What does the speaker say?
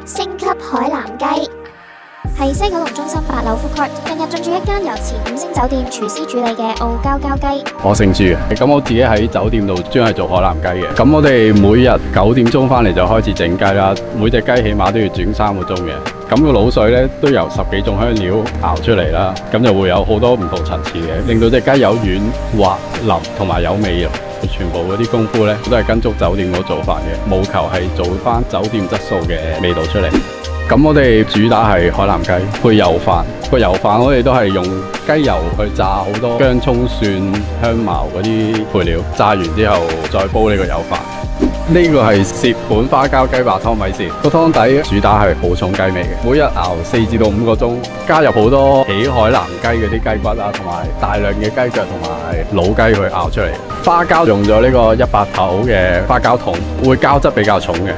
星級海南雞係西九龍中心8樓 food court，近日進駐一間由前5星酒店廚師主理嘅澳膠膠雞。我姓朱嘅，咁我自己喺酒店度專係做海南雞嘅。咁我哋每日9點鐘翻嚟就開始整雞啦，每隻雞起碼都要煮3個鐘嘅。咁個滷水咧都由10幾種香料熬出嚟啦，咁就會有好多唔同層次嘅，令到隻雞有軟滑腍同埋有味啊！全部嗰啲功夫咧都係跟足酒店嗰做法嘅，務求係做翻酒店質素嘅味道出嚟。咁我哋主打係海南雞配油飯，個油飯我哋都係用雞油去炸好多薑葱蒜香茅嗰啲配料，炸完之後再煲呢個油飯。呢個係蝕本花膠雞白湯米線，個湯底主打係好重雞味嘅，每日熬4至到5個鐘，加入好多起海南雞嗰啲雞骨啊，同埋大量嘅雞腳同埋老雞去熬出嚟。花膠用咗呢個100頭嘅花膠桶，會膠質比較重嘅。